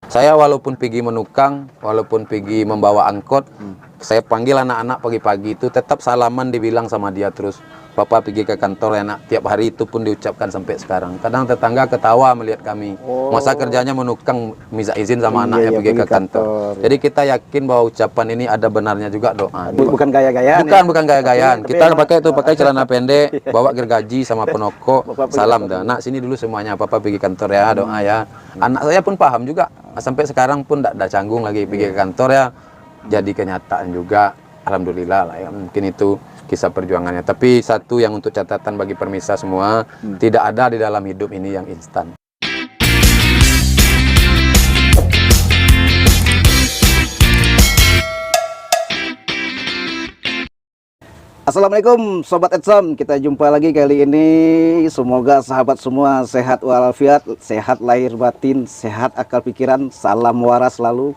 Saya walaupun pergi menukang, walaupun pergi membawa angkot, saya panggil anak-anak pagi-pagi itu tetap salaman, dibilang sama dia terus. Papa pergi ke kantor ya nak, tiap hari itu pun diucapkan sampai sekarang. Kadang tetangga ketawa melihat kami. Masa kerjanya menukang, minta izin sama anaknya pergi ke kantor. Jadi kita yakin bahwa ucapan ini ada benarnya juga doa. Bukan gaya-gayaan. Bukan gaya-gayaan. Kita pakai celana pendek, bawa gergaji sama penokok, salam dah. Nak sini dulu semuanya, papa pergi kantor ya, doa ya. Anak saya pun paham juga. Sampai sekarang pun tidak canggung lagi pergi ke kantor ya. Jadi kenyataan juga, alhamdulillah lah ya. Mungkin itu kisah perjuangannya. Tapi satu yang untuk catatan bagi permisa semua, tidak ada di dalam hidup ini yang instan. Assalamualaikum Sobat Etsam, kita jumpa lagi kali ini. Semoga sahabat semua sehat walafiat, sehat lahir batin, sehat akal pikiran, salam waras selalu.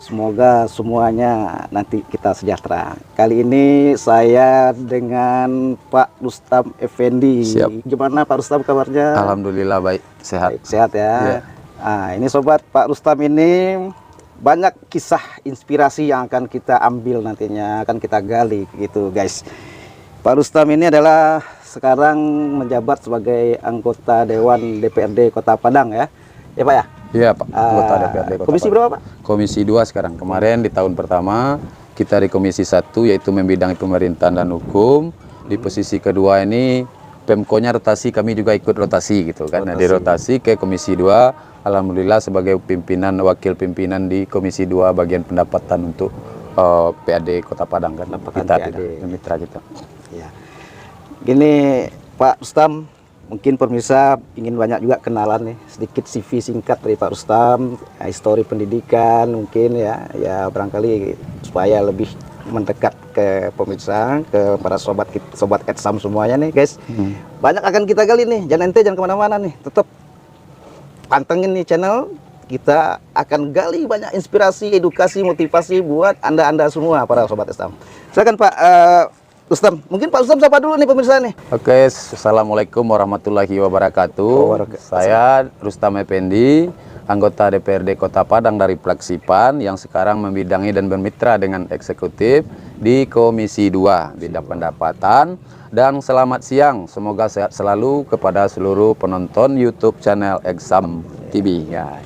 Semoga semuanya nanti kita sejahtera. Kali ini saya dengan Pak Rustam Effendi. Siap. Gimana Pak Rustam kabarnya? Alhamdulillah baik, sehat. Baik, sehat ya. Nah, ini Sobat, Pak Rustam ini banyak kisah inspirasi yang akan kita ambil nantinya, akan kita gali gitu guys. Pak Rustam ini adalah sekarang menjabat sebagai anggota Dewan DPRD Kota Padang ya. Ya Pak ya? Iya Pak, anggota DPRD Kota Komisi Padang. berapa Pak? Komisi 2 sekarang. Kemarin di tahun pertama kita di Komisi 1 yaitu membidangi pemerintahan dan hukum. Di posisi kedua ini Pemkonya rotasi, kami juga ikut rotasi gitu kan. Nah, dirotasi ke Komisi 2. Alhamdulillah sebagai pimpinan, wakil pimpinan di Komisi 2 bagian pendapatan untuk PAD Kota Padang kan. Kita tidak, mitra kita. Ya. Gini Pak Rustam, mungkin pemirsa ingin banyak juga kenalan nih, sedikit CV singkat dari Pak Rustam, histori pendidikan mungkin ya barangkali supaya lebih mendekat ke pemirsa, ke para sobat Etsam semuanya nih guys. Banyak akan kita gali nih, jangan kemana-mana nih, tetap pantengin nih channel. Kita akan gali banyak inspirasi, edukasi, motivasi buat anda semua para sobat Etsam. Silakan Pak Rustam, mungkin Pak Rustam sapa dulu nih pemirsa nih. Oke, assalamualaikum warahmatullahi wabarakatuh. Saya Rustam Effendi, anggota DPRD Kota Padang dari Plaksipan yang sekarang membidangi dan bermitra dengan eksekutif di Komisi 2 bidang pendapatan. Dan selamat siang, semoga sehat selalu kepada seluruh penonton YouTube channel Etsam TV. Ya.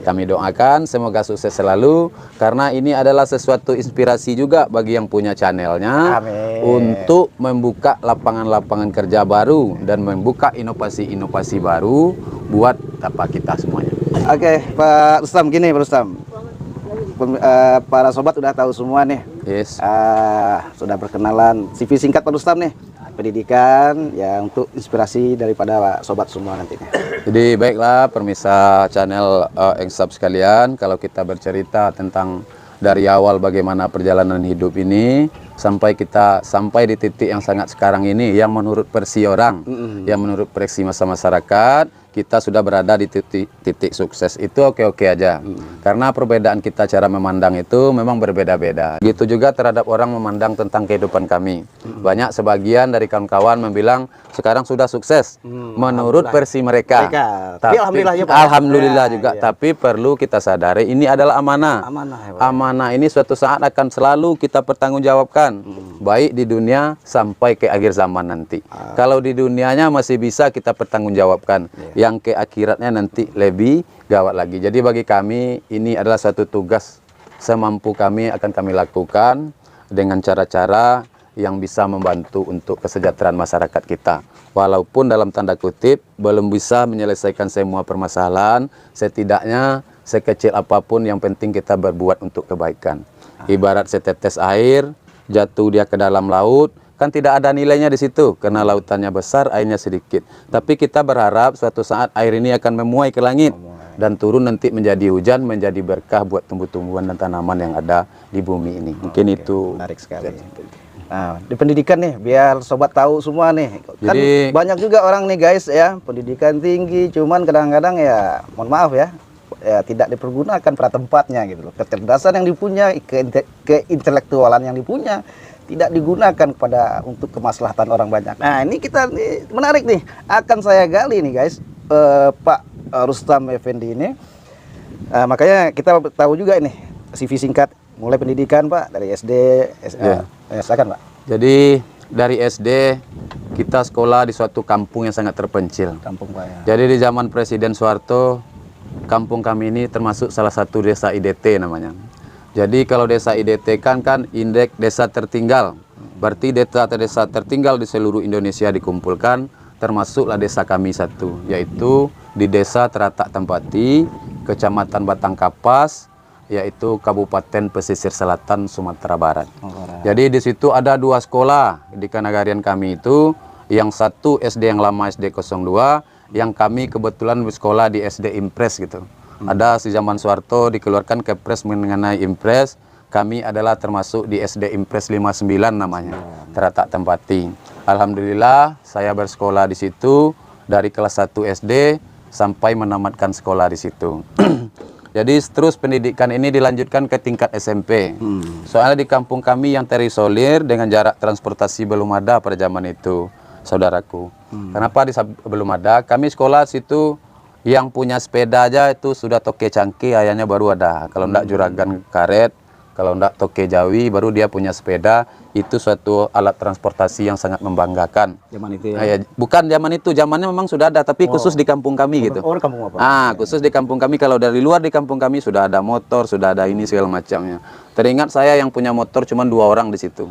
Kami doakan semoga sukses selalu, karena ini adalah sesuatu inspirasi juga bagi yang punya channelnya. Amin. Untuk membuka lapangan-lapangan kerja baru dan membuka inovasi-inovasi baru buat apa kita semuanya. Oke, Pak Rustam, gini Pak Rustam, para sobat udah tahu semua nih. Yes. Sudah perkenalan, CV singkat Pak Rustam nih, pendidikan ya untuk inspirasi daripada sobat semua nantinya. Jadi baiklah permisa channel Etsam sekalian, kalau kita bercerita tentang dari awal bagaimana perjalanan hidup ini sampai di titik yang sangat sekarang ini, yang menurut versi orang, yang menurut versi masyarakat, kita sudah berada di titik sukses itu oke-oke aja. Karena perbedaan kita cara memandang itu memang berbeda-beda. Begitu juga terhadap orang memandang tentang kehidupan kami. Banyak sebagian dari kawan-kawan membilang sekarang sudah sukses menurut versi mereka. Tapi alhamdulillah, ya, alhamdulillah juga. Ya. Tapi perlu kita sadari ini adalah amanah. Amanah ini suatu saat akan selalu kita pertanggungjawabkan, baik di dunia sampai ke akhir zaman nanti. Kalau di dunianya masih bisa kita pertanggungjawabkan. Yang ke akhiratnya nanti lebih gawat lagi. Jadi bagi kami ini adalah satu tugas semampu kami akan kami lakukan dengan cara-cara yang bisa membantu untuk kesejahteraan masyarakat kita. Walaupun dalam tanda kutip belum bisa menyelesaikan semua permasalahan, setidaknya sekecil apapun yang penting kita berbuat untuk kebaikan. Ibarat setetes air jatuh dia ke dalam laut, kan tidak ada nilainya di situ karena lautannya besar, airnya sedikit. Tapi kita berharap suatu saat air ini akan memuai ke langit dan turun nanti menjadi hujan, menjadi berkah buat tumbuh-tumbuhan dan tanaman yang ada di bumi ini. Mungkin itu menarik sekali. Nah, di pendidikan nih, biar sobat tahu semua nih. Kan jadi, banyak juga orang nih guys ya, pendidikan tinggi, cuman kadang-kadang ya, mohon maaf ya, tidak dipergunakan pada tempatnya gitu loh. Kecerdasan yang dipunya, keintelektualan yang dipunya tidak digunakan untuk kemaslahatan orang banyak. Nah ini kita menarik nih, akan saya gali nih guys, Pak Rustam Effendi ini Makanya kita tahu juga ini CV singkat mulai pendidikan Pak dari SD, silakan Pak. Jadi dari SD kita sekolah di suatu kampung yang sangat terpencil. Kampung Pak ya. Jadi di zaman Presiden Soeharto, kampung kami ini termasuk salah satu desa IDT namanya. Jadi kalau desa IDT kan indeks desa tertinggal. Berarti desa tertinggal di seluruh Indonesia dikumpulkan, termasuklah desa kami satu, yaitu di Desa Teratak Tempati, Kecamatan Batangkapas, yaitu Kabupaten Pesisir Selatan, Sumatera Barat. Jadi di situ ada 2 sekolah di Kanagarian kami itu, yang satu SD yang lama SD 02, yang kami kebetulan bersekolah di SD Impres gitu. Ada di zaman Soeharto dikeluarkan Kepres mengenai Impres, kami adalah termasuk di SD Impres 59 namanya, Teratak Tempati. Alhamdulillah saya bersekolah di situ dari kelas 1 SD sampai menamatkan sekolah di situ. Jadi terus pendidikan ini dilanjutkan ke tingkat SMP. Soalnya di kampung kami yang terisolir dengan jarak transportasi belum ada pada zaman itu, saudaraku. Kenapa belum ada? Kami sekolah situ yang punya sepeda aja itu sudah toke cangki, ayahnya baru ada. Kalau enggak juragan karet, kalau enggak toke jawi, baru dia punya sepeda. Itu suatu alat transportasi yang sangat membanggakan. Zaman itu ya? Bukan zaman itu, zamannya memang sudah ada, tapi khusus di kampung kami gitu. Oh, kampung apa? Khusus di kampung kami. Kalau dari luar di kampung kami sudah ada motor, sudah ada ini segala macamnya. Teringat saya yang punya motor cuma 2 orang di situ.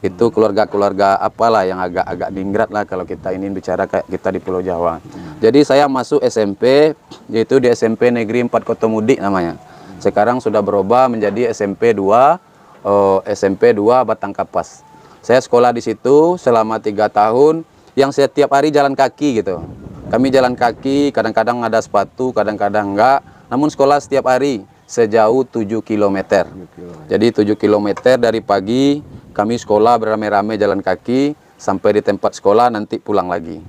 Itu keluarga-keluarga apalah yang agak-agak dingrat lah kalau kita ini bicara kayak kita di Pulau Jawa. Jadi saya masuk SMP, yaitu di SMP Negeri 4 Kotomudik namanya. Sekarang sudah berubah menjadi SMP 2 Batangkapas. Saya sekolah di situ selama 3 tahun, yang setiap hari jalan kaki gitu. Kami jalan kaki, kadang-kadang ada sepatu, kadang-kadang enggak. Namun sekolah setiap hari sejauh 7 km. Jadi 7 km dari pagi kami sekolah beramai-ramai jalan kaki sampai di tempat sekolah, nanti pulang lagi.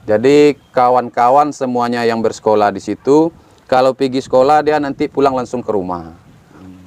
Jadi kawan-kawan semuanya yang bersekolah di situ, kalau pergi sekolah dia nanti pulang langsung ke rumah.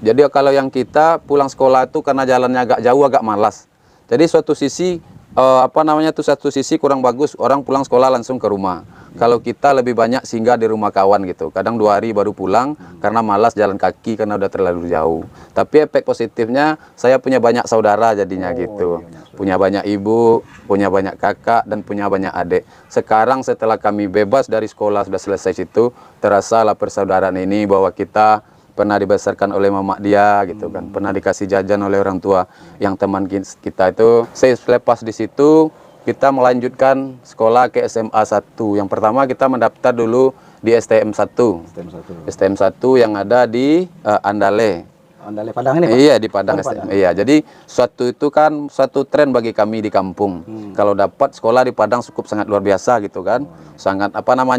Jadi kalau yang kita pulang sekolah itu karena jalannya agak jauh, agak malas. Jadi suatu sisi satu sisi kurang bagus, orang pulang sekolah langsung ke rumah. Kalau kita lebih banyak singgah di rumah kawan gitu. Kadang 2 hari baru pulang karena malas jalan kaki karena udah terlalu jauh. Tapi efek positifnya saya punya banyak saudara jadinya gitu. Punya banyak ibu, punya banyak kakak, dan punya banyak adik. Sekarang setelah kami bebas dari sekolah sudah selesai situ, terasalah persaudaraan ini bahwa kita pernah dibesarkan oleh mamak dia gitu kan. Pernah dikasih jajan oleh orang tua. Yang teman kita itu, saya lepas di situ, kita melanjutkan sekolah ke SMA 1. Yang pertama kita mendaftar dulu di STM 1. STM 1 yang ada di Andale. Andale Padang ini Pak? Iya, di Padang STM. Iya, jadi suatu tren bagi kami di kampung. Kalau dapat sekolah di Padang cukup sangat luar biasa gitu kan. Sangat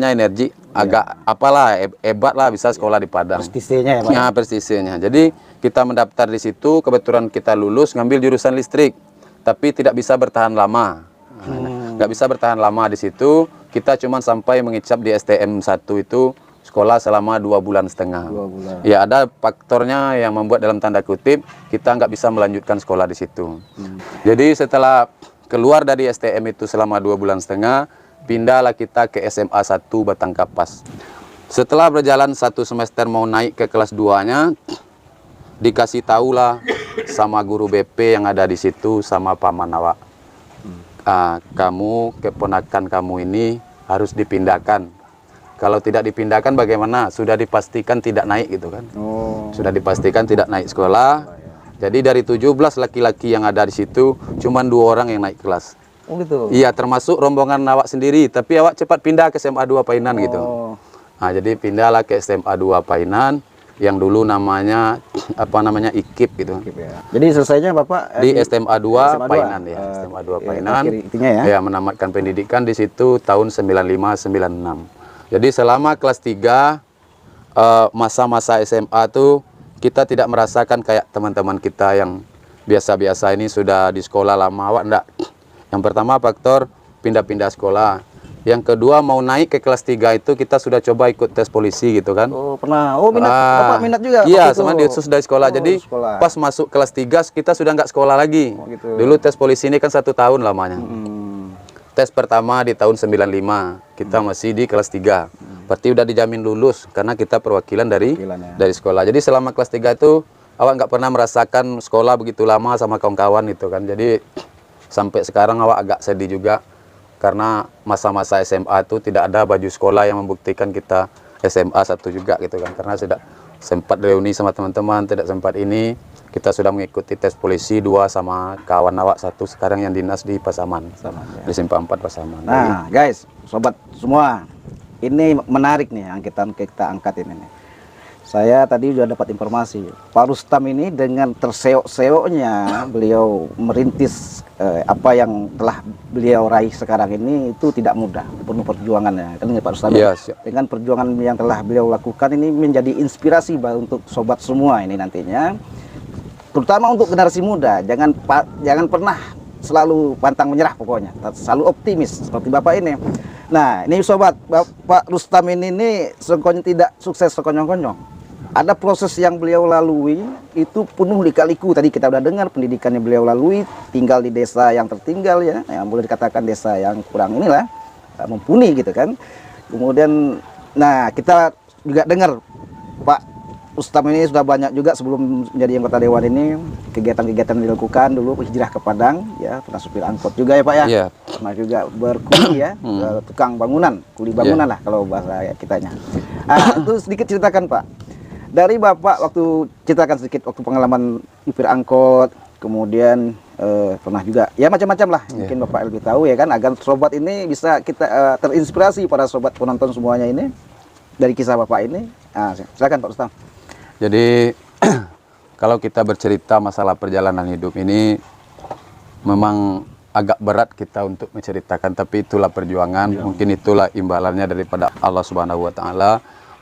energi, agak hebat lah bisa sekolah di Padang. Prestisenya ya Pak? Ya, prestisenya. Jadi kita mendaftar di situ, kebetulan kita lulus ngambil jurusan listrik. Tapi tidak bisa bertahan lama. Nggak bisa bertahan lama di situ, kita cuma sampai mengicap di STM 1 itu sekolah selama 2,5 bulan. Ya ada faktornya yang membuat dalam tanda kutip kita nggak bisa melanjutkan sekolah di situ. Jadi setelah keluar dari STM itu selama 2,5 bulan, pindahlah kita ke SMA 1 Batangkapas. Setelah berjalan 1 semester mau naik ke kelas 2-nya, dikasih tahulah sama guru BP yang ada di situ sama paman awak. Kamu, keponakan kamu ini harus dipindahkan. Kalau tidak dipindahkan bagaimana? Sudah dipastikan tidak naik gitu kan. Sudah dipastikan tidak naik sekolah. Jadi dari 17 laki-laki yang ada di situ, cuma 2 orang yang naik kelas. Oh gitu? Iya, termasuk rombongan awak sendiri. Tapi awak cepat pindah ke SMA 2 Painan gitu. Nah, jadi pindahlah ke SMA 2 Painan. Yang dulu namanya IKIP gitu. Jadi selesainya Bapak di SMA 2 Painan ya, SMA 2 Painan. Ya, menamatkan pendidikan di situ tahun 95-96. Jadi selama kelas 3 masa-masa SMA tuh kita tidak merasakan kayak teman-teman kita yang biasa-biasa ini sudah di sekolah lama. Awak enggak. Yang pertama faktor pindah-pindah sekolah. Yang kedua mau naik ke kelas 3 itu kita sudah coba ikut tes polisi gitu kan. Oh pernah, Bapak minat juga? Iya, sama diutus dari sekolah. Jadi pas masuk kelas 3 kita sudah nggak sekolah lagi. Dulu tes polisi ini kan 1 tahun lamanya. Tes pertama di tahun 95, kita masih di kelas 3. berarti udah dijamin lulus karena kita perwakilan dari Perwakilan, ya. dari sekolah. Jadi selama kelas 3 itu awak nggak pernah merasakan sekolah begitu lama sama kawan-kawan itu kan. Jadi sampai sekarang awak agak sedih juga karena masa-masa SMA itu tidak ada baju sekolah yang membuktikan kita SMA satu juga gitu kan. Karena sudah sempat reuni sama teman-teman, tidak sempat ini. Kita sudah mengikuti tes polisi 2 sama kawan awak 1 sekarang yang dinas di Pasaman. Ya. Di Simpang 4 Pasaman. Nah, guys, sobat semua, ini menarik nih yang kita angkat ini nih. Saya tadi sudah dapat informasi, Pak Rustam ini dengan terseok-seoknya beliau merintis apa yang telah beliau raih sekarang ini itu tidak mudah, penuh perjuangannya. Kan Pak Rustam, Iya, siap. dengan perjuangan yang telah beliau lakukan ini menjadi inspirasi untuk sobat semua ini nantinya. Terutama untuk generasi muda, jangan pernah selalu pantang menyerah pokoknya, selalu optimis seperti Bapak ini. Nah, ini sobat, Pak Rustam ini sokong tidak sukses sekonyong-konyong. Ada proses yang beliau lalui itu penuh lika-liku. Tadi kita udah dengar pendidikan yang beliau lalui, tinggal di desa yang tertinggal ya, yang boleh dikatakan desa yang kurang inilah mumpuni gitu kan. Kemudian, nah kita juga dengar Pak Rustam ini sudah banyak juga sebelum menjadi anggota dewan ini kegiatan-kegiatan dilakukan dulu, hijrah ke Padang ya, pernah supir angkot juga ya Pak ya. Iya. Pernah juga berkuli ya, tukang bangunan, kuli bangunan lah kalau bahasa kitanya. Itu sedikit ceritakan Pak. Dari Bapak waktu ceritakan sedikit waktu pengalaman supir angkot, kemudian pernah juga ya macam-macam lah, mungkin Bapak lebih tahu ya kan, agar sobat ini bisa kita terinspirasi para sobat penonton semuanya ini dari kisah Bapak ini. Silakan Pak Rustam. Jadi kalau kita bercerita masalah perjalanan hidup ini memang agak berat kita untuk menceritakan, tapi itulah perjuangan, mungkin itulah imbalannya daripada Allah Subhanahu wa taala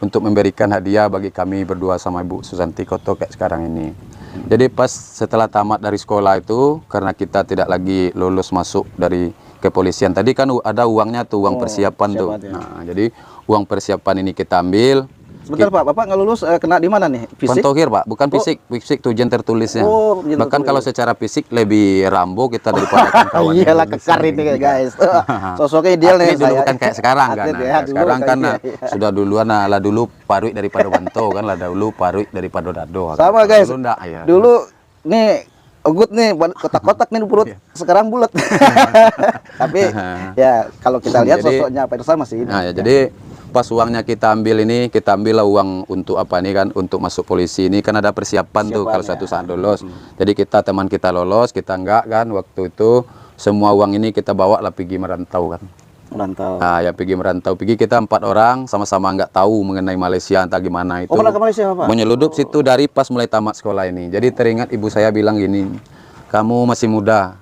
untuk memberikan hadiah bagi kami berdua sama Ibu Susanti Koto kayak sekarang ini. Jadi pas setelah tamat dari sekolah itu, karena kita tidak lagi lulus masuk dari kepolisian, tadi kan ada uangnya tuh, uang persiapan tuh. Nah, jadi uang persiapan ini kita ambil. Sebentar Pak, Bapak nggak lulus kena di mana nih? Fisik? Pantogir Pak, bukan fisik, fisik tuh ujian tertulisnya. ujian Bahkan tertulis. kalau secara fisik lebih rambo kita daripada kawan-kawan. Iyalah kekar ini guys. Sosoknya ideal nih Atlet dulu saya. bukan kayak sekarang kan. Atlet Nah, ya, dulu sekarang kan iya. sudah duluan lah dulu paruik daripada banto kan, lah dulu paruik daripada dado. Sama guys. Dulu enggak ya. Dulu nih Ogut nih kotak-kotak nih perut, sekarang bulat. Tapi ya kalau kita lihat Jadi, sosoknya Pak Rustam masih ini. Nah, ya, jadi pas uangnya kita ambil ini, kita ambil lah uang untuk apa nih kan, untuk masuk polisi ini kan ada persiapan tuh kalau suatu saat lolos. Jadi kita teman kita lolos, kita enggak kan, waktu itu semua uang ini kita bawa lah pergi merantau kan. Merantau. Nah, ya pergi merantau, pergi kita 4 orang sama-sama nggak tahu mengenai Malaysia entah gimana itu. Oh, pernah ke Malaysia Pak? Menyeludup situ dari pas mulai tamat sekolah ini. Jadi teringat ibu saya bilang gini, kamu masih muda,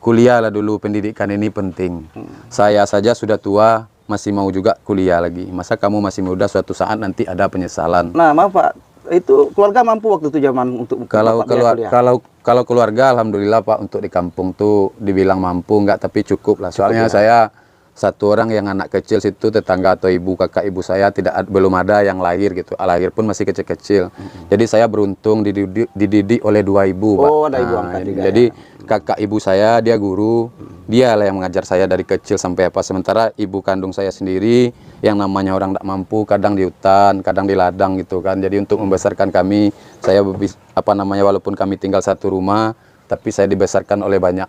kuliah lah dulu, pendidikan ini penting. Saya saja sudah tua, masih mau juga kuliah lagi. Masa kamu masih muda, suatu saat nanti ada penyesalan. Nah, maaf Pak, itu keluarga mampu waktu itu zaman untuk Kalau Bapak biaya kuliah? kalau keluarga alhamdulillah Pak, untuk di kampung tuh dibilang mampu enggak, tapi cukup lah. Soalnya saya satu orang yang anak kecil situ, tetangga atau ibu kakak ibu saya belum ada yang lahir gitu. Lahir pun masih kecil-kecil. Jadi saya beruntung dididik oleh 2 ibu, Pak. Oh, ada ibu angkat juga. Jadi kakak ibu saya dia guru, dia lah yang mengajar saya dari kecil sampai apa. Sementara ibu kandung saya sendiri yang namanya orang tidak mampu, kadang di hutan, kadang di ladang gitu kan. Jadi untuk membesarkan kami, saya walaupun kami tinggal satu rumah, tapi saya dibesarkan oleh banyak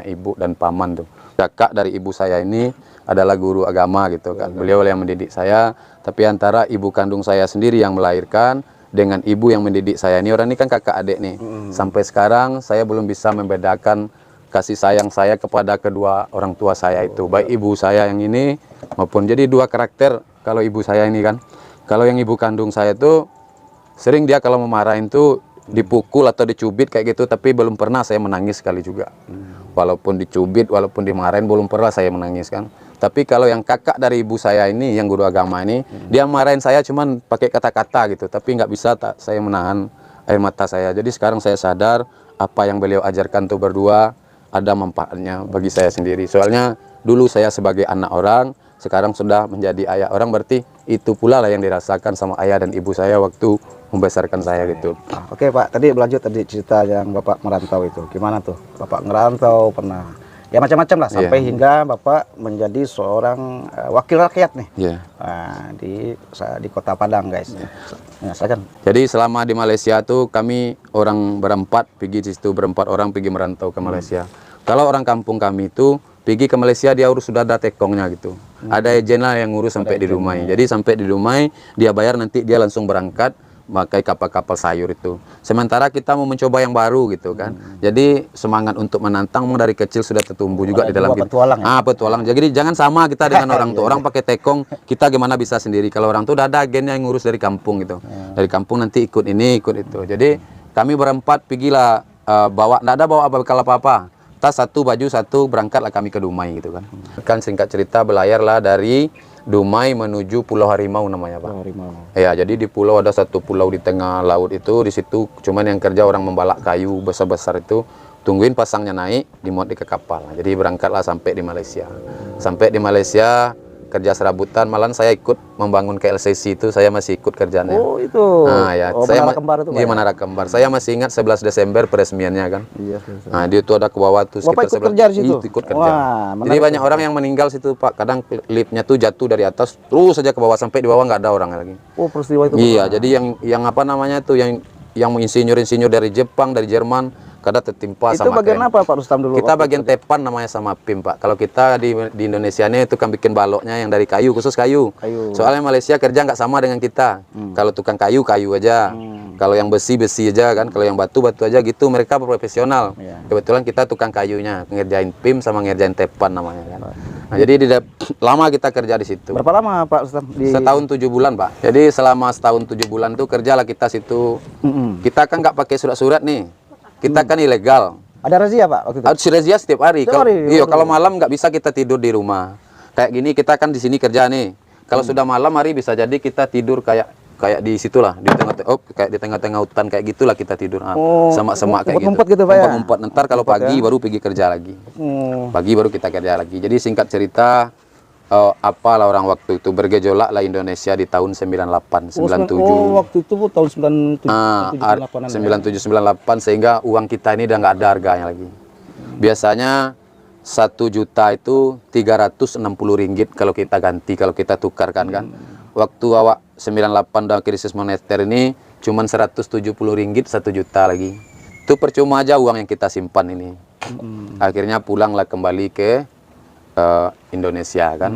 ibu dan paman tuh. Kakak dari ibu saya ini adalah guru agama gitu kan. Beliau yang mendidik saya, tapi antara ibu kandung saya sendiri yang melahirkan dengan ibu yang mendidik saya ini, orang ini kan kakak adik nih. Sampai sekarang saya belum bisa membedakan kasih sayang saya kepada kedua orang tua saya itu, baik ibu saya yang ini maupun, jadi 2 karakter kalau ibu saya ini kan. Kalau yang ibu kandung saya tuh sering dia kalau memarahin tuh dipukul atau dicubit kayak gitu, tapi belum pernah saya menangis sekali juga. Walaupun dicubit, walaupun dimarahin, belum pernah saya menangis kan. Tapi kalau yang kakak dari ibu saya ini, yang guru agama ini, dia marahin saya cuman pakai kata-kata gitu, tapi nggak bisa saya menahan air mata saya. Jadi sekarang saya sadar apa yang beliau ajarkan tuh berdua ada manfaatnya bagi saya sendiri. Soalnya dulu saya sebagai anak orang, sekarang sudah menjadi ayah orang, berarti itu pula lah yang dirasakan sama ayah dan ibu saya waktu membesarkan saya gitu. Oke Pak, tadi berlanjut tadi cerita yang Bapak merantau itu. Gimana tuh? Bapak ngerantau, pernah ya macam-macam lah sampai hingga Bapak menjadi seorang wakil rakyat nih. Di Kota Padang, guys. Silakan. Jadi selama di Malaysia tuh kami orang berempat pergi di situ, berempat orang pergi merantau ke Malaysia. Kalau orang kampung kami itu pergi ke Malaysia dia urus sudah ada tekongnya gitu. Ada agen lah yang ngurus sampai di rumah. Jadi sampai di rumah dia bayar, nanti dia langsung berangkat pakai kapal-kapal sayur itu. Sementara kita mau mencoba yang baru gitu kan. Jadi semangat untuk menantang dari kecil sudah tertumbuh juga di dalam kita. Petualang, ya? Petualang. Jadi jangan sama kita dengan orang tuh. Orang pakai tekong, kita gimana bisa sendiri. Kalau orang tuh udah ada agennya yang ngurus dari kampung gitu. Dari kampung nanti ikut ini, ikut itu. Jadi kami berempat pergilah enggak ada bawa bekal apa-apa. Tas satu, baju satu, berangkatlah kami ke Dumai gitu kan. Kan singkat cerita belayarlah dari Dumai menuju Pulau Harimau namanya, Pak. Harimau. Ya, jadi di pulau ada satu pulau di tengah laut itu, di situ cuman yang kerja orang membalak kayu besar-besar itu, tungguin pasangnya naik, dimuat di ke kapal. Jadi berangkatlah sampai di Malaysia. Sampai di Malaysia kerja serabutan, malah saya ikut membangun KLCC itu, saya masih ikut kerjanya. Oh, itu. Nah, ya, saya Menara Kembar itu, Pak. Iya, Menara Kembar. Saya masih ingat 11 Desember peresmiannya kan. Iya. Nah, dia itu ada ke bawah tuh Bapak ikut kerja di situ? Ikut kerja. Wah, jadi banyak orang yang meninggal situ, Pak. Kadang liftnya tuh jatuh dari atas terus saja ke bawah sampai di bawah nggak ada orang lagi. Oh, peristiwa itu. Iya, jadi yang apa namanya tuh yang insinyur-insinyur dari Jepang, dari Jerman, kadang tertimpa itu sama bagian kren. apa Pak Rustam dulu? Kita bagian tepan namanya sama PIM, Pak. Kalau kita di Indonesia ini itu kan bikin baloknya yang dari kayu, khusus kayu. Soalnya Malaysia kerja nggak sama dengan kita. Kalau tukang kayu aja. Kalau yang besi aja kan. Kalau yang batu aja gitu. Mereka profesional. Kebetulan kita tukang kayunya, ngerjain PIM sama ngerjain tepan namanya kan. Nah, jadi lama kita kerja di situ. Berapa lama Pak Rustam? Setahun 7 bulan, Pak. Jadi selama setahun 7 bulan tuh kerjalah kita situ. Kita kan nggak pakai surat-surat nih. Kita kan ilegal. Ada razia Pak waktu itu? Ada razia setiap hari. Kalau malam nggak bisa kita tidur di rumah. Kayak gini kita kan di sini kerja nih. Kalau sudah malam hari bisa jadi kita tidur kayak di situlah di tengah-tengah hutan kayak gitulah kita tidur. Semak-semak kayak gitu. Ngumpet gitu, Pak, ya? Ngumpet. Ntar kalau pagi baru pergi kerja lagi. Pagi baru kita kerja lagi. Jadi singkat cerita, apalah orang waktu itu bergejolak lah Indonesia di tahun 98, 97. Waktu itu tahun 97, 98 sehingga uang kita ini udah nggak ada harganya lagi. Biasanya 1 juta itu 360 ringgit kalau kita ganti, kalau kita tukarkan kan. Waktu awak 98 dan krisis moneter ini cuman 170 ringgit 1 juta lagi. Itu percuma aja uang yang kita simpan ini. Akhirnya pulanglah kembali ke Indonesia kan.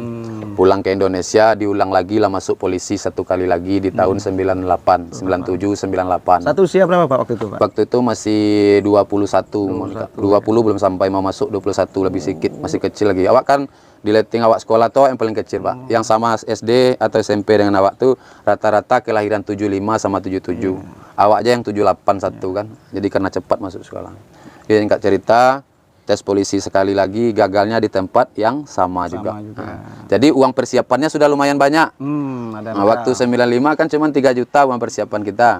Pulang ke Indonesia diulang lagi lah masuk polisi satu kali lagi di tahun 97 98. Satu usia berapa Pak waktu itu, Pak? Waktu itu masih 21 belum sampai mau masuk 21 lebih sedikit, masih kecil lagi. Awak kan di letting awak sekolah tuh yang paling kecil, Pak. Yang sama SD atau SMP dengan awak tuh rata-rata kelahiran 75 sama 77. Awak aja yang 78 satu kan. Jadi karena cepat masuk sekolah. Jadi singkat cerita, tes polisi sekali lagi gagalnya di tempat yang sama juga. Jadi uang persiapannya sudah lumayan banyak. Waktu 95 kan cuma 3 juta uang persiapan kita.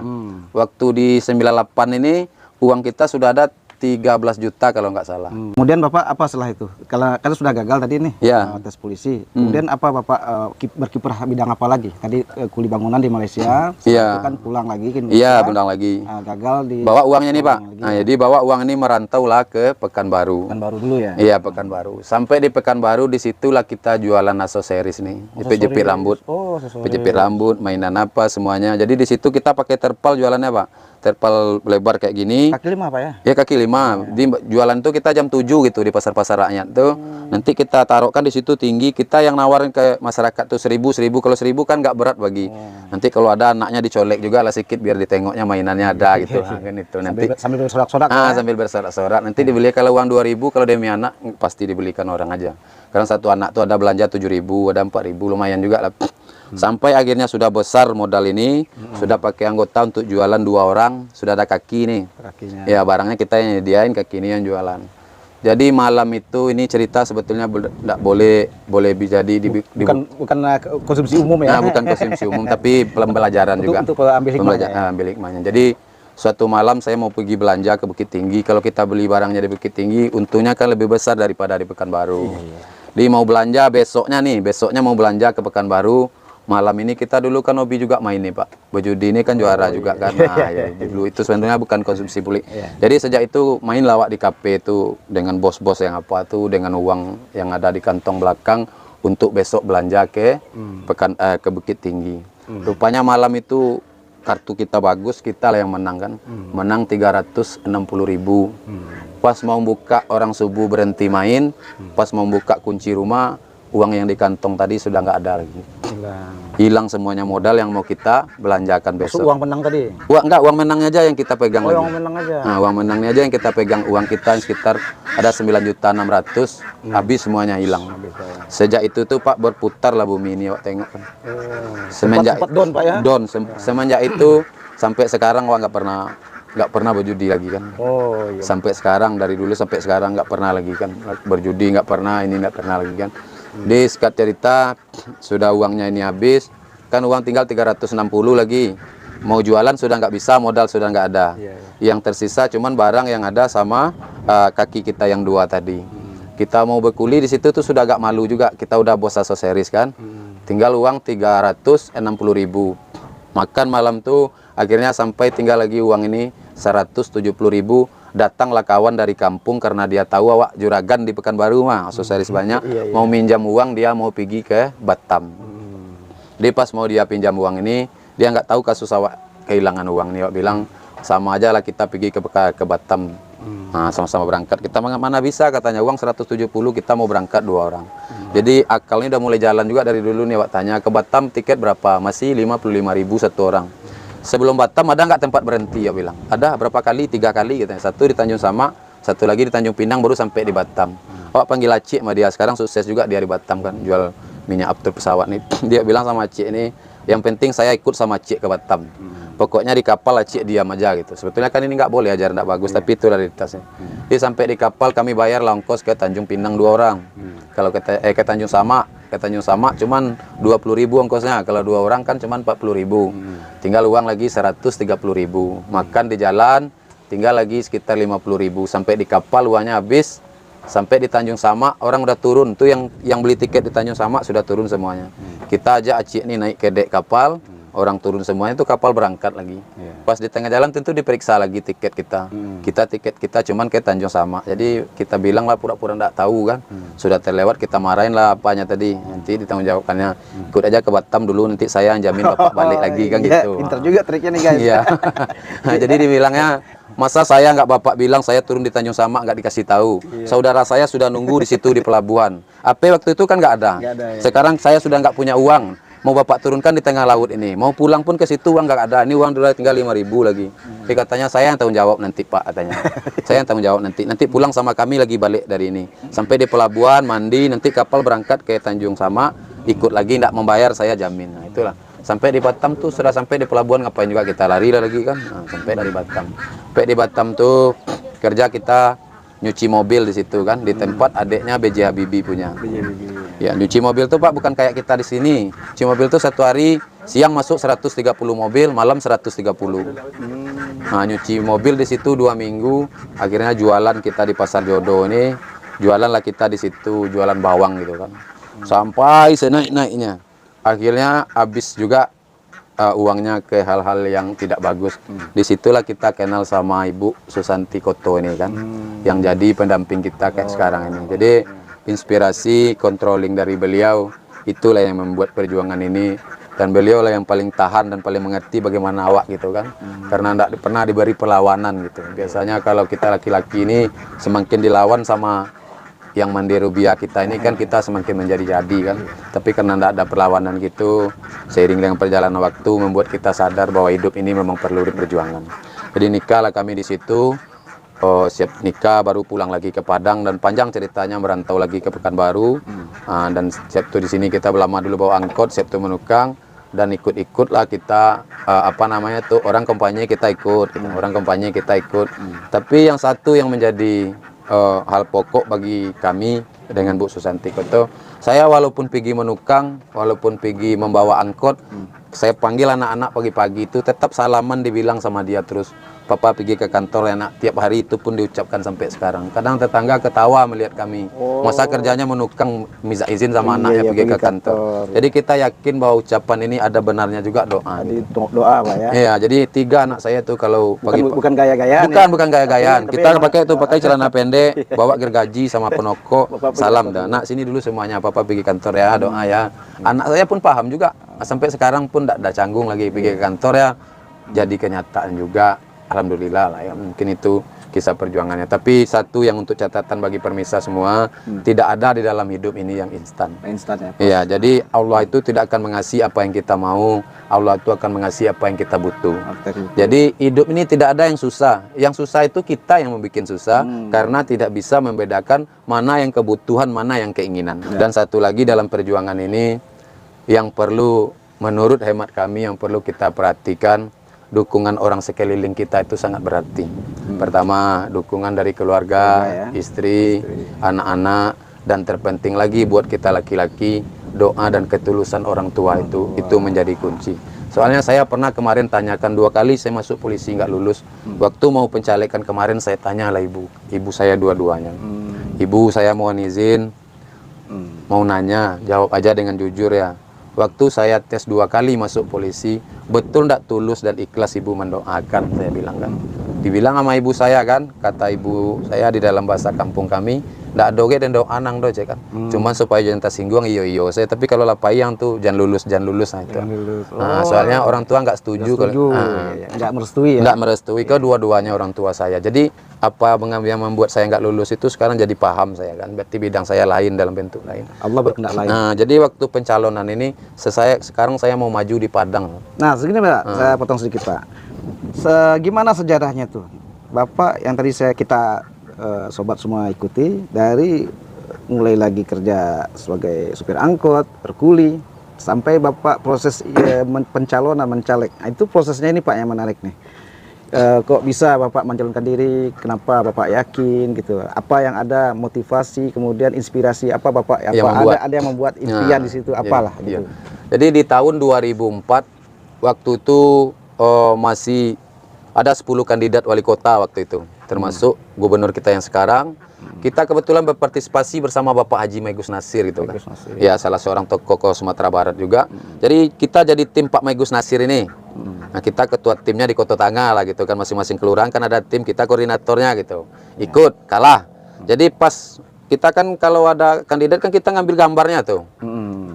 Waktu di 98 ini uang kita sudah ada 13 juta kalau nggak salah. Kemudian Bapak apa setelah itu? Kalau kan sudah gagal tadi nih tes polisi. Kemudian apa Bapak berkiprah bidang apa lagi? Tadi kuli bangunan di Malaysia. Itu kan pulang lagi ke Indonesia. Iya, pulang lagi. Gagal di bawa uangnya nih, Pak. Nah, jadi bawa uang ini merantau lah ke Pekanbaru. Pekanbaru dulu ya. Iya, Pekanbaru. Sampai di Pekanbaru disitulah kita jualan aksesoris nih. Jepit rambut. Jepit rambut, mainan apa semuanya. Jadi di situ kita pakai terpal jualannya, Pak. Terpal lebar kayak gini. Kaki 5 Pak ya? Ya kaki 5. Di jualan tuh kita jam 7 gitu di pasar-pasar rakyat tuh. Nanti kita taruhkan di situ tinggi. Kita yang nawarin ke masyarakat tuh 1000. Kalau 1000 kan nggak berat bagi. Nanti kalau ada anaknya dicolek juga lah sedikit biar ditengoknya mainannya ada gitu. Kan itu nanti sambil bersorak-sorak. Sambil bersorak-sorak. Nanti dibeli kalau uang 2000, kalau demi anak pasti dibelikan orang aja. Karena satu anak tuh ada belanja 7000, ada 4000, lumayan juga lah. Sampai akhirnya sudah besar modal ini, sudah pakai anggota untuk jualan 2 orang, sudah ada kaki nih. Kakinya. Ya barangnya kita yang nyediain, kaki ini yang jualan. Jadi malam itu ini cerita sebetulnya tidak boleh jadi bukan konsumsi umum ya. Bukan konsumsi umum tapi pembelajaran juga. Untuk ambil hikmahnya. Ambil hikmahnya. Jadi suatu malam saya mau pergi belanja ke Bukit Tinggi. Kalau kita beli barangnya di Bukit Tinggi, untungnya kan lebih besar daripada di Pekanbaru. Dia mau belanja besoknya mau belanja ke Pekanbaru. malam ini kita dulu kan hobi juga main nih Pak. Berjudi ini kan juara juga kan. Nah, ya, dulu itu sebenarnya bukan konsumsi publik. Jadi sejak itu main lawak di kafe itu dengan bos-bos yang apa tuh dengan uang yang ada di kantong belakang untuk besok belanja ke ke Bukit Tinggi. Rupanya malam itu kartu kita bagus, kita lah yang menang kan. Menang 360.000. Pas mau buka orang subuh berhenti main, pas mau buka kunci rumah, uang yang di kantong tadi sudah nggak ada lagi. Hilang semuanya modal yang mau kita belanjakan besok. Uang menang tadi? Uang menangnya aja yang kita pegang lagi. Uang menang aja. Nah, uang menangnya aja yang kita pegang. Uang kita yang sekitar ada 9.600.000, habis semuanya hilang. Sejak itu tuh Pak berputar lah bumi ini, Pak tengok kan. Semenjak sempat down Pak ya? Down. Semenjak itu sampai sekarang Wak nggak pernah berjudi lagi kan. Oh iya. Sampai sekarang, dari dulu sampai sekarang nggak pernah lagi kan berjudi, nggak pernah lagi kan. Di singkat cerita sudah uangnya ini habis kan, uang tinggal 360 lagi, mau jualan sudah nggak bisa, modal sudah nggak ada. Yang tersisa cuman barang yang ada sama kaki kita yang dua tadi. Kita mau berkuli di situ tuh sudah agak malu juga, kita udah bos aksesoris kan. Tinggal uang 360.000. Makan malam tuh akhirnya sampai tinggal lagi uang ini 170.000. Datanglah kawan dari kampung karena dia tahu awak juragan di Pekanbaru mah, aksesoris banyak, mau minjam uang, dia mau pergi ke Batam. Dia pas mau dia pinjam uang ini, dia nggak tahu kasus awak kehilangan uang nih. Awak bilang sama aja lah kita pergi ke Batam. Nah, sama-sama berangkat. Kita mana bisa katanya, uang 170 kita mau berangkat 2 orang. Jadi akalnya udah mulai jalan juga dari dulu nih. Awak tanya ke Batam tiket berapa? Masih 55.000 satu orang. Sebelum Batam ada nggak tempat berhenti? Ya bilang ada. Berapa kali? 3 kali katanya. Satu di Tanjung Sama, satu lagi di Tanjung Pinang, baru sampai di Batam. Awak panggil Acik sama dia, sekarang sukses juga dia di Batam kan, jual minyak after pesawat nih. Dia bilang sama Acik ini, yang penting saya ikut sama Acik ke Batam. Pokoknya di kapal Acik diam aja gitu. Sebetulnya kan ini nggak boleh ajar, nggak bagus, tapi itu realitasnya. Dia sampai di kapal, kami bayar ongkos ke Tanjung Pinang 2 orang. Kalau ke Tanjung Sama cuman 20.000 ongkosnya. Kalau 2 orang kan cuman 40.000. Tinggal uang lagi 130.000. Makan di jalan tinggal lagi sekitar 50.000. Sampai di kapal uangnya habis. Sampai di Tanjung Sama orang udah turun. Tuh yang beli tiket di Tanjung Sama sudah turun semuanya. Kita aja Acik nih naik ke dek kapal. Orang turun semuanya, itu kapal berangkat lagi. Pas di tengah jalan tentu diperiksa lagi tiket kita. Tiket kita cuman ke Tanjung Sama. Jadi kita bilang lah pura-pura enggak tahu kan. Sudah terlewat, kita marahin lah apanya tadi. Nanti ditanggung jawabkannya. Ikut aja ke Batam dulu, nanti saya yang jamin Bapak balik lagi kan gitu. Pinter juga triknya nih guys. Iya. Nah, jadi dibilangnya, masa saya nggak Bapak bilang saya turun di Tanjung Sama nggak dikasih tahu. Saudara saya sudah nunggu di situ di pelabuhan. AP waktu itu kan nggak ada. Sekarang saya sudah nggak punya uang. Mau Bapak turunkan di tengah laut ini, mau pulang pun ke situ uang nggak ada. Ini uang dulu tinggal 5.000 lagi. Tapi katanya saya yang tanggung jawab nanti Pak, katanya. Saya yang tanggung jawab nanti. Nanti pulang sama kami lagi balik dari ini. Sampai di pelabuhan mandi, nanti kapal berangkat ke Tanjung Sama, ikut lagi nggak membayar saya jamin. Nah, itulah. Sampai di Batam tuh sudah sampai di pelabuhan ngapain juga kita lari lagi kan. Nah, sampai dari Batam. Sampai di Batam tuh kerja kita nyuci mobil di situ kan, di tempat adiknya BJ Habibie punya. Ya, nyuci mobil tuh Pak bukan kayak kita di sini. Nyuci mobil tuh satu hari siang masuk 130 mobil, malam 130. Nah, nyuci mobil di situ 2 minggu, akhirnya jualan kita di Pasar Jodoh ini. Jualan lah kita di situ, jualan bawang gitu kan. Sampai senaik-naiknya. Akhirnya habis juga uangnya ke hal-hal yang tidak bagus. Disitulah kita kenal sama Ibu Susanti Koto ini kan, yang jadi pendamping kita kayak sekarang ini. Jadi inspirasi controlling dari beliau itulah yang membuat perjuangan ini, dan beliau lah yang paling tahan dan paling mengerti bagaimana awak gitu kan, karena tidak pernah diberi perlawanan gitu. Biasanya kalau kita laki-laki ini semakin dilawan sama yang mandi rubiah kita ini kan, kita semakin menjadi-jadi kan. Tapi karena tidak ada perlawanan gitu, seiring dengan perjalanan waktu membuat kita sadar bahwa hidup ini memang perlu diperjuangkan. Jadi nikah lah kami di situ. Siap nikah baru pulang lagi ke Padang, dan panjang ceritanya merantau lagi ke Pekanbaru. Dan siap tuh di sini kita lama dulu bawa angkot, siap tuh menukang, dan ikut-ikutlah kita orang kampanye kita ikut, orang kampanye kita ikut. Tapi yang satu yang menjadi hal pokok bagi kami dengan Bu Susanti Koto, saya walaupun pergi menukang, walaupun pergi membawa angkot, saya panggil anak-anak pagi-pagi itu tetap salaman dibilang sama dia terus. Papa pergi ke kantor ya nak, tiap hari itu pun diucapkan sampai sekarang. Kadang tetangga ketawa melihat kami. Masa kerjanya menukang minta izin sama anaknya pergi ke kantor. Jadi kita yakin bahwa ucapan ini ada benarnya juga doa. Jadi doa Pak ya. Iya, jadi 3 anak saya tuh kalau Bukan gaya-gayaan. bukan gaya-gayaan. Kita pakai celana pendek, bawa gergaji sama penokok, salam dah. Nak sini dulu semuanya, Papa pergi kantor ya, doa ya. Anak saya pun paham juga. Sampai sekarang pun tidak ada canggung lagi pergi ke kantor ya. Jadi kenyataan juga. Alhamdulillah lah ya, mungkin itu kisah perjuangannya. Tapi satu yang untuk catatan bagi pemirsa semua, tidak ada di dalam hidup ini yang instan. Instan ya. Iya, jadi Allah itu tidak akan mengasihi apa yang kita mau, Allah itu akan mengasihi apa yang kita butuh. Jadi hidup ini tidak ada yang susah. Yang susah itu kita yang membuat susah, karena tidak bisa membedakan mana yang kebutuhan, mana yang keinginan. Dan satu lagi dalam perjuangan ini, yang perlu menurut hemat kami, yang perlu kita perhatikan, dukungan orang sekeliling kita itu sangat berarti. Pertama, dukungan dari keluarga, istri, anak-anak, dan terpenting lagi buat kita laki-laki, doa dan ketulusan orang tua itu menjadi kunci. Soalnya saya pernah kemarin tanyakan 2 kali saya masuk polisi nggak lulus. Waktu mau pencalekan kemarin saya tanya lah ibu saya dua-duanya. Ibu, saya mohon izin, mau nanya, jawab aja dengan jujur ya. Waktu saya tes 2 kali masuk polisi, betul tidak tulus dan ikhlas ibu mendoakan, saya bilang kan. Dibilang sama ibu saya kan, kata ibu saya di dalam bahasa kampung kami, ndak doge dan doa nang do cek kan. Cuman supaya jangan tersinggung iyo saya, tapi kalau lapayang tuh jangan lulus nah itu. Nah, soalnya orang tua nggak setuju kalau nggak merestui ya. Nggak merestui, kedua-duanya orang tua saya. Jadi apa yang membuat saya nggak lulus itu sekarang jadi paham saya kan, berarti bidang saya lain dalam bentuk lain. Allah berkehendak lain. Nah, jadi waktu pencalonan ini sekarang saya mau maju di Padang. Nah, segini Pak, saya potong sedikit Pak. Gimana sejarahnya tuh? Bapak yang tadi kita sobat semua ikuti, dari mulai lagi kerja sebagai supir angkot, berkuli, sampai Bapak proses pencalonan, mencaleg. Nah, itu prosesnya ini Pak yang menarik nih. Kok bisa Bapak mencalonkan diri, kenapa Bapak yakin gitu, apa yang ada motivasi, kemudian inspirasi apa Bapak, ada yang membuat impian di situ, apalah gitu. Jadi di tahun 2004 waktu itu masih ada 10 kandidat wali kota waktu itu, termasuk gubernur kita yang sekarang. Kita kebetulan berpartisipasi bersama Bapak Haji Maigus Nasir gitu kan. Ya, salah seorang tokoh Sumatera Barat juga. Jadi kita jadi tim Pak Maigus Nasir ini. Nah, kita ketua timnya di Kota Tangga lah gitu kan, masing-masing kelurahan kan ada tim, kita koordinatornya gitu. Ikut, kalah. Jadi pas kita kan kalau ada kandidat kan kita ngambil gambarnya tuh.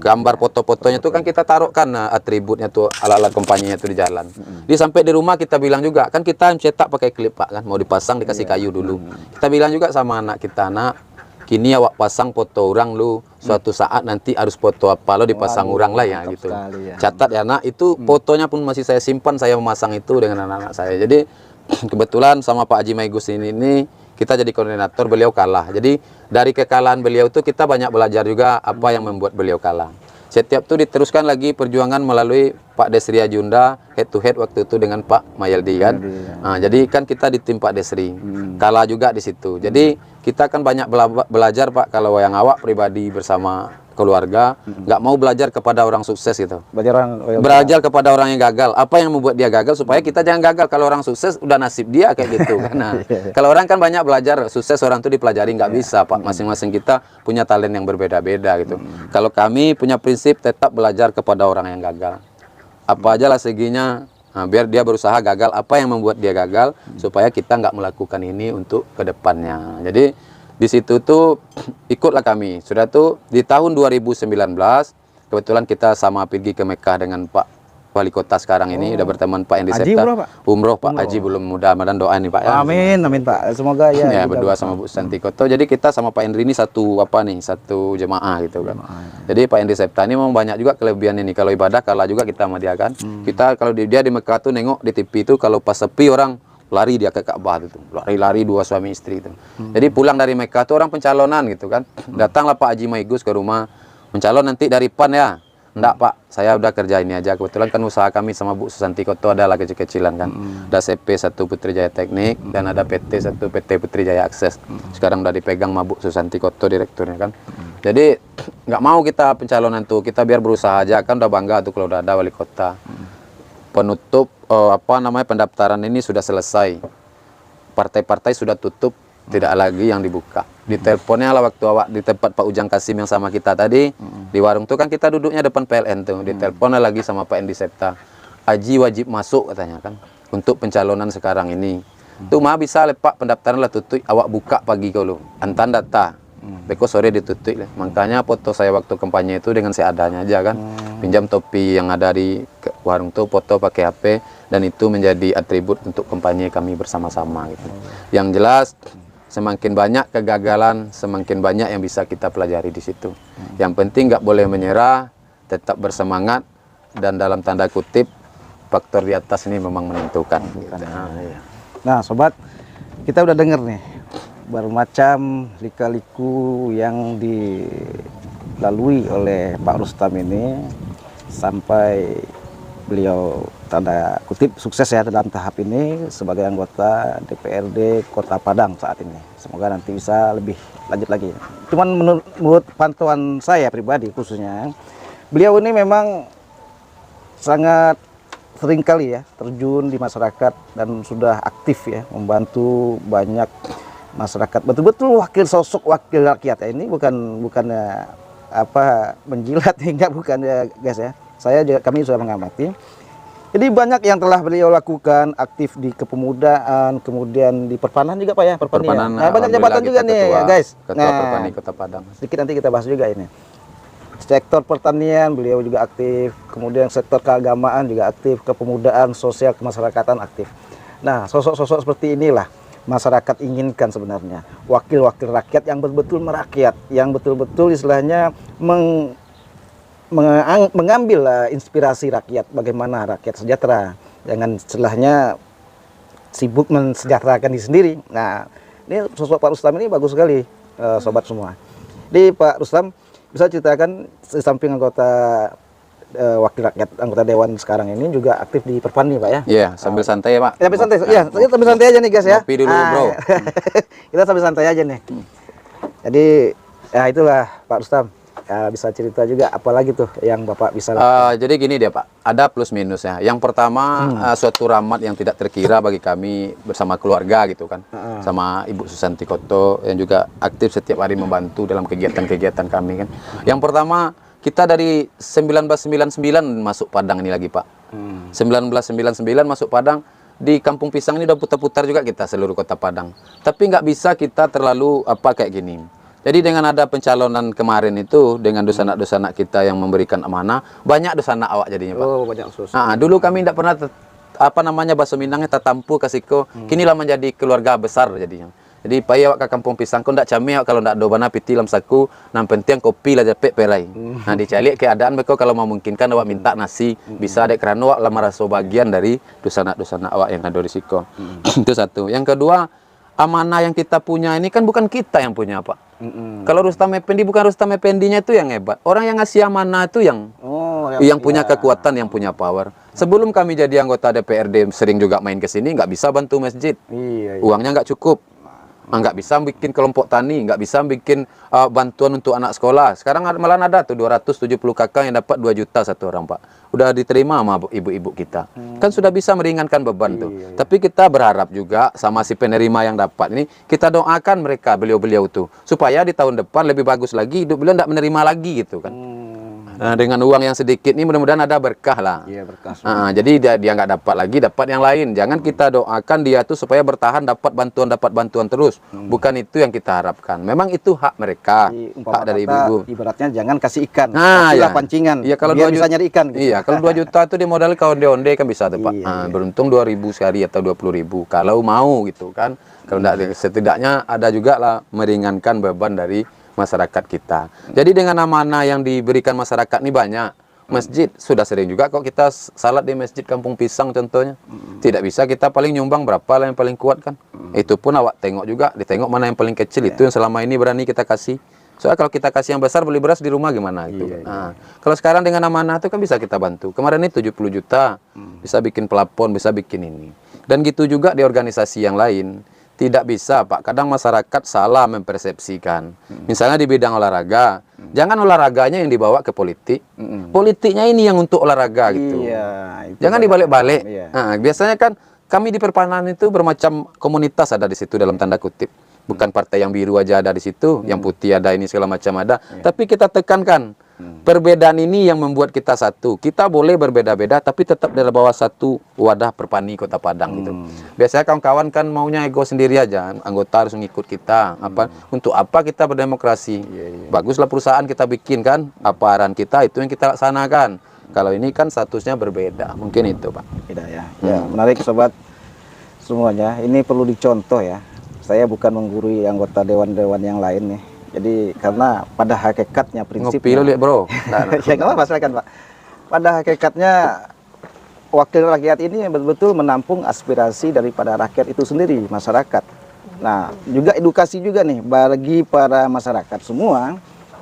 Gambar foto-fotonya tuh kan kita taruh kan atributnya tuh, alat-alat kompaninya tuh di jalan. Di sampai di rumah kita bilang juga, kan kita cetak pakai klip Pak kan, mau dipasang dikasih kayu dulu. Kita bilang juga sama anak kita, nak, kini awak pasang foto orang lu, suatu saat nanti harus foto apa lo dipasang orang lah ya gitu. Catat ya nak, itu fotonya pun masih saya simpan, saya memasang itu dengan anak-anak saya. Jadi kebetulan sama Pak Haji Maigus ini kita jadi koordinator, beliau kalah. Jadi dari kekalahan beliau itu kita banyak belajar juga apa yang membuat beliau kalah. Setiap itu diteruskan lagi perjuangan melalui Pak Desri Ajunda head to head waktu itu dengan Pak Mayaldi kan. Nah, jadi kan kita di tim Pak Desri, kalah juga di situ. Jadi kita kan banyak belajar Pak, kalau yang awak pribadi bersama keluarga nggak mau belajar kepada orang sukses gitu, belajar kepada orang yang gagal, apa yang membuat dia gagal supaya kita jangan gagal. Kalau orang sukses udah nasib dia kayak gitu kan. Nah, kalau orang kan banyak belajar sukses, orang tuh dipelajari, nggak bisa Pak, masing-masing kita punya talent yang berbeda-beda gitu. Kalau kami punya prinsip tetap belajar kepada orang yang gagal, apa aja lah seginya. Nah, biar dia berusaha gagal, apa yang membuat dia gagal supaya kita nggak melakukan ini untuk kedepannya. Jadi di situ tuh ikutlah kami. Sudah tuh di tahun 2019 kebetulan kita sama pergi ke Mekah dengan Pak Wali Kota sekarang ini, udah berteman Pak Henry Septa. Umroh Pak Haji belum, mudah-mudahan doa nih Pak ya. Amin Pak, semoga ya berdua sama Bu Santi Koto. Jadi kita sama Pak Henry ini satu jemaah gitu kan. Jadi Pak Henry Septa ini memang banyak juga kelebihan ini, kalau ibadah kalah juga kita sama dia kan. Kita kalau dia di Mekah tuh nengok di TV itu kalau pas sepi orang lari dia ke Ka'bah itu, lari-lari 2 suami istri itu. Jadi pulang dari Mekah tuh orang pencalonan gitu kan, datanglah Pak Haji Maigus ke rumah, mencalon nanti dari PAN ya. Enggak Pak, saya udah kerja ini aja. Kebetulan kan usaha kami sama Bu Susanti Koto adalah kecil-kecilan kan. Ada CP 1 Putri Jaya Teknik dan ada PT 1 PT Putri Jaya Akses. Sekarang udah dipegang sama Bu Susanti Koto direkturnya kan. Jadi nggak mau kita pencalonan tuh, kita biar berusaha aja, kan udah bangga tuh kalau udah ada wali kota. Penutup pendaftaran ini sudah selesai. Partai-partai sudah tutup, tidak lagi yang dibuka. Diteleponnya lah waktu awak di tempat Pak Ujang Kasim yang sama kita tadi, di warung tuh kan kita duduknya depan PLN tuh. Diteleponnya lagi sama Pak Endi Septa. Haji wajib masuk katanya kan untuk pencalonan sekarang ini. Tuh mah bisa lepak pendaftaran lah tutup, awak buka pagi kalau antan data. Beko sore ditutup lah. Makanya foto saya waktu kampanye itu dengan seadanya aja kan. Pinjam topi yang ada di warung tuh, foto pakai HP, dan itu menjadi atribut untuk kampanye kami bersama-sama gitu. Yang jelas semakin banyak kegagalan, semakin banyak yang bisa kita pelajari di situ. Yang penting nggak boleh menyerah, tetap bersemangat, dan dalam tanda kutip faktor di atas ini memang menentukan. Gitu. Nah, sobat, kita udah denger nih bermacam lika-liku yang dilalui oleh Pak Rustam ini sampai beliau tanda kutip sukses ya dalam tahap ini sebagai anggota DPRD Kota Padang saat ini. Semoga nanti bisa lebih lanjut lagi. Cuman menurut pantauan saya pribadi khususnya, beliau ini memang sangat sering kali ya terjun di masyarakat dan sudah aktif ya membantu banyak masyarakat, betul-betul sosok wakil rakyat ya. Ini bukannya apa menjilat hingga bukan ya guys ya. Kami sudah mengamati. Jadi banyak yang telah beliau lakukan, aktif di kepemudaan, kemudian di perpanan juga Pak ya, perpanian. Nah, banyak jabatan juga nih ya guys. Ketua Perpani Kota Padang. Sedikit nanti kita bahas juga ini. Sektor pertanian beliau juga aktif, kemudian sektor keagamaan juga aktif, kepemudaan, sosial kemasyarakatan aktif. Nah, sosok-sosok seperti inilah masyarakat inginkan sebenarnya, wakil-wakil rakyat yang betul-betul merakyat, yang betul-betul istilahnya mengambil inspirasi rakyat, bagaimana rakyat sejahtera, jangan istilahnya sibuk mensejahterakan diri sendiri. Nah, ini sosok Pak Rustam ini bagus sekali, sobat semua. Jadi Pak Rustam bisa ceritakan di samping anggota wakil rakyat, anggota dewan sekarang ini juga aktif di Perpani Pak ya? Iya, sambil santai ya Pak. Sambil santai, ya, sambil santai aja nih guys ya. Kopi dulu bro. Kita sambil santai aja nih. Jadi ya itulah Pak Rustam. Ya, bisa cerita juga apalagi tuh yang Bapak bisa lakukan. Jadi gini dia Pak, ada plus minus ya. Yang pertama suatu rahmat yang tidak terkira bagi kami bersama keluarga gitu kan. Sama Ibu Susanti Koto yang juga aktif setiap hari membantu dalam kegiatan-kegiatan kami kan. Yang pertama, kita dari 1999 masuk Padang ini lagi Pak. 1999 masuk Padang, di Kampung Pisang ini udah putar-putar juga kita seluruh Kota Padang. Tapi nggak bisa kita terlalu kayak gini. Jadi dengan ada pencalonan kemarin itu, dengan dosa-dosa kita yang memberikan amanah, banyak dosa awak jadinya Pak. Oh, banyak sus. Nah, dulu kami tidak pernah bahasa Minangnya tatampu kasihko. Kinilah menjadi keluarga besar jadinya. Jadi payah awak ke Kampung Pisang, kau ndak cami kalau ndak dobana piti lam saku, nang penting kopi lah japek perai. Nah dicari keadaan mereka kalau memungkinkan awak minta nasi, bisa dek kerana awak lah merasa bagian dari dosa awak yang ada risiko. Itu satu. Yang kedua, amanah yang kita punya ini kan bukan kita yang punya Pak. Kalau Rustam Effendi bukan Rustam Effendinya itu yang hebat. Orang yang ngasih amanah itu yang punya kekuatan, yang punya power. Sebelum kami jadi anggota DPRD sering juga main ke sini, nggak bisa bantu masjid. Uangnya nggak cukup. Nggak bisa bikin kelompok tani, nggak bisa bikin bantuan untuk anak sekolah. Sekarang malah ada tuh 270 kakak yang dapat 2 juta satu orang Pak. Udah diterima sama ibu-ibu kita. Kan sudah bisa meringankan beban tuh. Tapi kita berharap juga sama si penerima yang dapat ini, kita doakan mereka, beliau-beliau tuh, supaya di tahun depan lebih bagus lagi, hidup beliau nggak menerima lagi gitu kan. Nah, dengan uang yang sedikit ini mudah-mudahan ada berkah lah. Iya, berkah. Jadi dia nggak dapat lagi, dapat yang lain. Jangan kita doakan dia tuh supaya bertahan dapat bantuan terus. Bukan itu yang kita harapkan. Memang itu hak mereka, hak dari ibu-ibu. Ibaratnya jangan kasih ikan, kasihlah pancingan. Iya, kalau biar bisa nyari ikan. Gitu. Iya, kalau 2 juta itu dimodal ke onde-onde kan bisa tuh Pak. Beruntung 2.000 sekali atau 20.000 kalau mau gitu kan. Kalau enggak, setidaknya ada juga lah meringankan beban dari masyarakat kita. Jadi dengan amanah yang diberikan masyarakat ini banyak. Masjid sudah sering juga kok kita salat di Masjid Kampung Pisang contohnya. Tidak bisa kita paling nyumbang berapa lah yang paling kuat kan. Itu pun awak tengok juga, ditengok mana yang paling kecil, itu yang selama ini berani kita kasih. Soalnya kalau kita kasih yang besar beli beras di rumah gimana gitu. Kalau sekarang dengan amanah itu kan bisa kita bantu. Kemarin ini 70 juta bisa bikin pelapon, bisa bikin ini. Dan gitu juga di organisasi yang lain. Tidak bisa, Pak. Kadang masyarakat salah mempersepsikan. Misalnya di bidang olahraga, jangan olahraganya yang dibawa ke politik. Politiknya ini yang untuk olahraga gitu. Iya, itu Jangan banyak. dibalik-balik. Iya. Nah, biasanya kan kami di Perpanan itu bermacam komunitas ada di situ dalam tanda kutip. Bukan partai yang biru aja ada di situ, yang putih ada, ini segala macam ada. Tapi kita tekankan perbedaan ini yang membuat kita satu. Kita boleh berbeda-beda, tapi tetap dalam bawah satu wadah Perpani Kota Padang gitu. Biasanya kawan-kawan kan maunya ego sendiri aja, anggota harus mengikut kita. Untuk apa kita berdemokrasi? Baguslah perusahaan kita bikin kan, apa arahan kita itu yang kita laksanakan. Kalau ini kan statusnya berbeda, mungkin itu Pak. Tidak ya. Ya, menarik sobat semuanya. Ini perlu dicontoh ya. Saya bukan menggurui anggota dewan-dewan yang lain nih. Jadi karena pada hakikatnya Ngopi prinsipnya. lu lihat bro. Ya nggak apa-apa, silakan Pak. Pada hakikatnya wakil rakyat ini betul-betul menampung aspirasi daripada rakyat itu sendiri, masyarakat. Nah, juga edukasi juga nih bagi para masyarakat semua.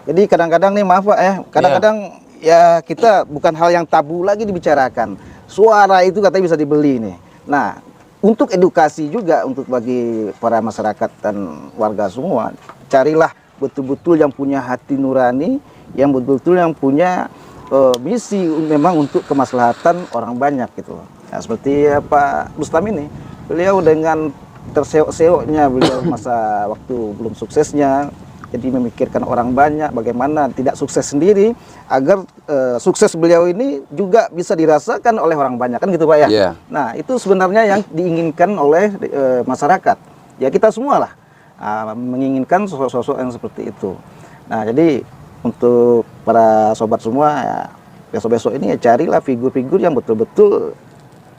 Jadi kadang-kadang nih maaf Pak kadang-kadang ya kita bukan hal yang tabu lagi dibicarakan. Suara itu katanya bisa dibeli nih. Nah, untuk edukasi juga untuk bagi para masyarakat dan warga semua, carilah betul-betul yang punya hati nurani, yang betul-betul yang punya misi memang untuk kemaslahatan orang banyak gitu. Nah, seperti Pak Rustam ini, beliau dengan terseok-seoknya beliau masa waktu belum suksesnya, jadi memikirkan orang banyak, bagaimana tidak sukses sendiri, agar sukses beliau ini juga bisa dirasakan oleh orang banyak, kan gitu Pak ya? Yeah. Nah, itu sebenarnya yang diinginkan oleh masyarakat. Ya kita semua lah menginginkan sosok-sosok yang seperti itu. Nah, jadi untuk para sobat semua, ya, besok-besok ini ya carilah figur-figur yang betul-betul,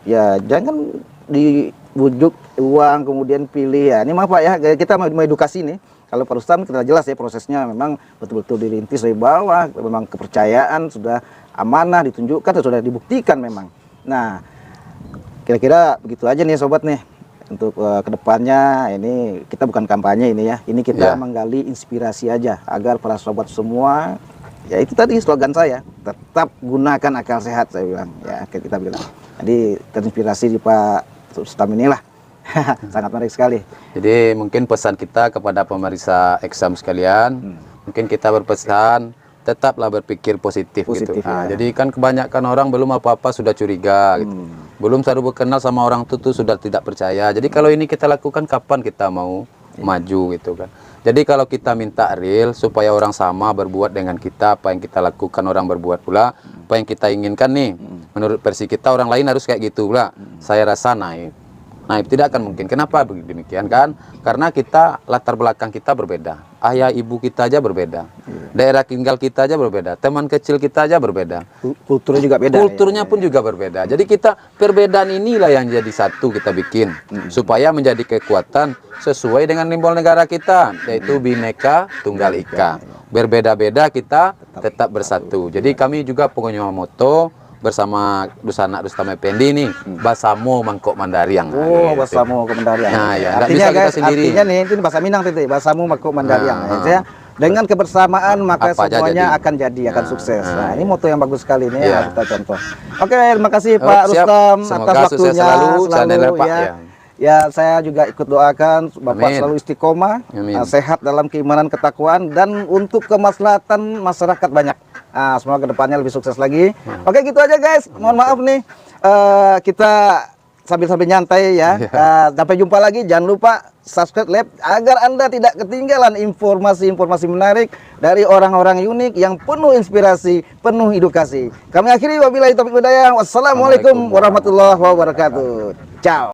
ya jangan dibujuk uang kemudian pilih ya. Ini maaf Pak ya, kita mau edukasi nih. Kalau Pak Rustam kita jelas ya prosesnya memang betul-betul dirintis dari bawah, memang kepercayaan sudah amanah ditunjukkan, sudah dibuktikan memang. Nah, kira-kira begitu aja nih sobat nih. Untuk kedepannya ini kita bukan kampanye ini ya, ini kita menggali inspirasi aja agar para sobat semua, ya itu tadi slogan saya, tetap gunakan akal sehat saya bilang ya, kita bilang. Jadi terinspirasi di Pak Rustam inilah. Sangat menarik sekali. Jadi mungkin pesan kita kepada pemirsa Exam sekalian, mungkin kita berpesan tetaplah berpikir positif gitu. Nah, jadi kan kebanyakan orang belum apa-apa sudah curiga gitu. Belum selalu berkenal sama orang itu sudah tidak percaya. Jadi kalau ini kita lakukan, kapan kita mau maju gitu kan. Jadi kalau kita minta real supaya orang sama berbuat dengan kita, apa yang kita lakukan orang berbuat pula, apa yang kita inginkan nih. Menurut versi kita orang lain harus kayak gitu pula. Saya rasa naik. Nah, tidak akan mungkin. Kenapa demikian kan? Karena kita latar belakang kita berbeda. Ayah ibu kita aja berbeda. Daerah tinggal kita aja berbeda. Teman kecil kita aja berbeda. Kulturnya juga beda. Kulturnya pun juga berbeda. Jadi kita perbedaan inilah yang jadi satu kita bikin supaya menjadi kekuatan sesuai dengan simbol negara kita, yaitu Bhinneka Tunggal Ika. Berbeda-beda kita tetap bersatu. Jadi kami juga punya moto bersama Dusanak Rustam Effendi nih, Basamo Mangkok Mandariang. Oh, Basamo Mangkok Mandariang. Nah, ya, artinya bisa guys, sendiri. artinya nih itu bahasa Minang itu, Basamo Mangkok Mandariang. Saya dengan kebersamaan maka apa semuanya jadi. akan jadi, akan sukses. Nah, ini moto yang bagus sekali nih Iya. kita contoh. Oke, terima kasih Pak siap. Rustam Semoga atas sukses waktunya selalu, channel Pak, ya. ya. Ya, saya juga ikut doakan Bapak Amin. selalu istiqomah, Amin. sehat dalam keimanan ketakwaan dan untuk kemaslahatan masyarakat banyak. Nah, semoga kedepannya lebih sukses lagi. Oke, gitu aja guys. Mohon maaf nih, kita sambil-sambil nyantai ya. Sampai jumpa lagi. Jangan lupa subscribe Lab agar Anda tidak ketinggalan informasi-informasi menarik dari orang-orang unik yang penuh inspirasi, penuh edukasi. Kami akhiri wabillahi taufiq wal hidayah. Wassalamualaikum warahmatullahi wabarakatuh. Ciao.